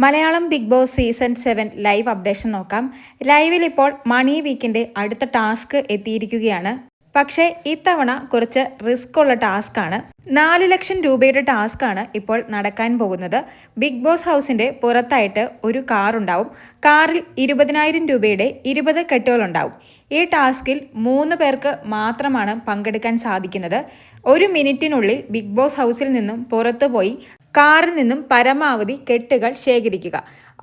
Malayalam Big Boss season 7 live updation നോക്കാം. ലൈവിൽ ഇപ്പോൾ മണി വീക്കിൻ്റെ അടുത്ത ടാസ്ക് എത്തിയിരിക്കുകയാണ്. പക്ഷേ ഇത്തവണ കുറച്ച് റിസ്ക് ഉള്ള ടാസ്ക്കാണ്. 4 ലക്ഷം രൂപയുടെ ടാസ്ക്കാണ് ഇപ്പോൾ നടക്കാൻ പോകുന്നത്. ബിഗ് ബോസ് ഹൗസിൻ്റെ പുറത്തായിട്ട് ഒരു കാർ ഉണ്ടാവും. കാറിൽ 20,000 രൂപയുടെ 20 കെട്ടുകളുണ്ടാവും. ഈ ടാസ്കിൽ 3 പേർക്ക് മാത്രമാണ് പങ്കെടുക്കാൻ സാധിക്കുന്നത്. 1 മിനിറ്റിനുള്ളിൽ ബിഗ് ബോസ് ഹൗസിൽ നിന്നും പുറത്തു പോയി കാറിൽ നിന്നും പരമാവധി കെട്ടുകൾ ശേഖരിക്കുക.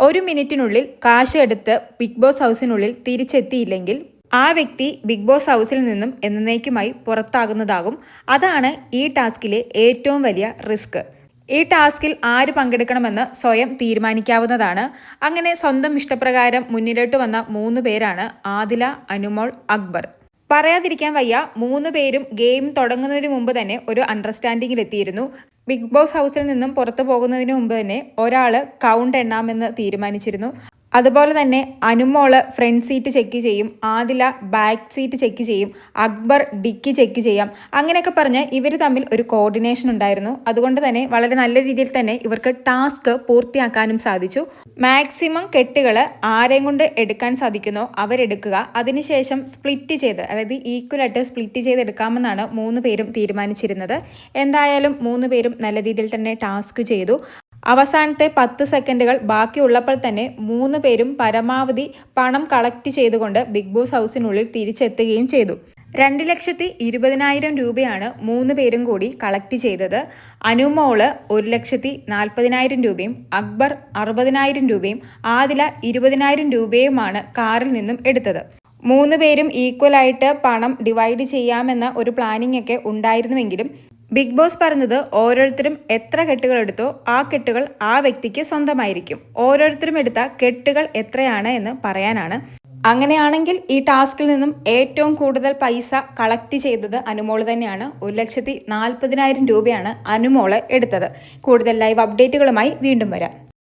1 മിനിറ്റിനുള്ളിൽ കാശ് എടുത്ത് ബിഗ് ബോസ് ഹൗസിനുള്ളിൽ തിരിച്ചെത്തിയില്ലെങ്കിൽ ആ വ്യക്തി ബിഗ് ബോസ് ഹൗസിൽ നിന്നും എന്നേക്കുമായി പുറത്താകുന്നതാകും. അതാണ് ഈ ടാസ്കിലെ ഏറ്റവും വലിയ റിസ്ക്. ഈ ടാസ്കിൽ ആര് പങ്കെടുക്കണമെന്ന് സ്വയം തീരുമാനിക്കാവുന്നതാണ്. അങ്ങനെ സ്വന്തം ഇഷ്ടപ്രകാരം മുന്നിലോട്ട് വന്ന 3 പേരാണ് ആദില, അനുമോൾ, അക്ബർ. പറയാതിരിക്കാൻ വയ്യ, 3 പേരും ഗെയിം തുടങ്ങുന്നതിന് മുമ്പ് തന്നെ ഒരു അണ്ടർസ്റ്റാൻഡിങ്ങിൽ എത്തിയിരുന്നു. ബിഗ് ബോസ് ഹൗസിൽ നിന്നും പുറത്തു പോകുന്നതിന് മുമ്പ് തന്നെ ഒരാൾ കൗണ്ട് എണ്ണാമെന്ന് തീരുമാനിച്ചിരുന്നു. അതുപോലെ തന്നെ അനുമോള് ഫ്രണ്ട് സീറ്റ് ചെക്ക് ചെയ്യും, ആദില ബാക്ക് സീറ്റ് ചെക്ക് ചെയ്യും, അക്ബർ ഡിക്കി ചെക്ക് ചെയ്യാം. അങ്ങനെയൊക്കെ പറഞ്ഞ് ഇവർ തമ്മിൽ ഒരു കോർഡിനേഷൻ ഉണ്ടായിരുന്നു. അതുകൊണ്ട് തന്നെ വളരെ നല്ല രീതിയിൽ തന്നെ ഇവർക്ക് ടാസ്ക് പൂർത്തിയാക്കാനും സാധിച്ചു. മാക്സിമം കെട്ടുകൾ ആരെയും കൊണ്ട് എടുക്കാൻ സാധിക്കുന്നോ അവരെടുക്കുക. അതിനുശേഷം സ്പ്ലിറ്റ് ചെയ്ത്, അതായത് ഈക്വലായിട്ട് സ്പ്ലിറ്റ് ചെയ്തെടുക്കാമെന്നാണ് 3 പേരും തീരുമാനിച്ചിരുന്നത്. എന്തായാലും 3 പേരും നല്ല രീതിയിൽ തന്നെ ടാസ്ക് ചെയ്തു. അവസാനത്തെ 10 സെക്കൻഡുകൾ ബാക്കിയുള്ളപ്പോൾ തന്നെ 3 പേരും പരമാവധി പണം കളക്ട് ചെയ്തുകൊണ്ട് ബിഗ് ബോസ് ഹൗസിനുള്ളിൽ തിരിച്ചെത്തുകയും ചെയ്തു. 2,20,000 രൂപയാണ് 3 പേരും കൂടി കളക്ട് ചെയ്തത്. അനുമോള് 1,40,000 രൂപയും അക്ബർ 60,000 രൂപയും ആദില 20,000 രൂപയുമാണ് കാറിൽ നിന്നും എടുത്തത്. 3 പേരും ഈക്വലായിട്ട് പണം ഡിവൈഡ് ചെയ്യാമെന്ന ഒരു പ്ലാനിംഗ് ഒക്കെ ഉണ്ടായിരുന്നുവെങ്കിലും ബിഗ് ബോസ് പറഞ്ഞത് ഓരോരുത്തരും എത്ര കെട്ടുകൾ എടുത്തോ ആ കെട്ടുകൾ ആ വ്യക്തിക്ക് സ്വന്തമായിരിക്കും. ഓരോരുത്തരും എടുത്ത കെട്ടുകൾ എത്രയാണ് എന്ന് പറയാനാണ്. അങ്ങനെയാണെങ്കിൽ ഈ ടാസ്കിൽ നിന്നും ഏറ്റവും കൂടുതൽ പൈസ കളക്ട് ചെയ്തത് അനുമോൾ തന്നെയാണ്. 1,40,000 രൂപയാണ് അനുമോള് എടുത്തത്. കൂടുതൽ ലൈവ് അപ്ഡേറ്റുകളുമായി വീണ്ടും വരാം.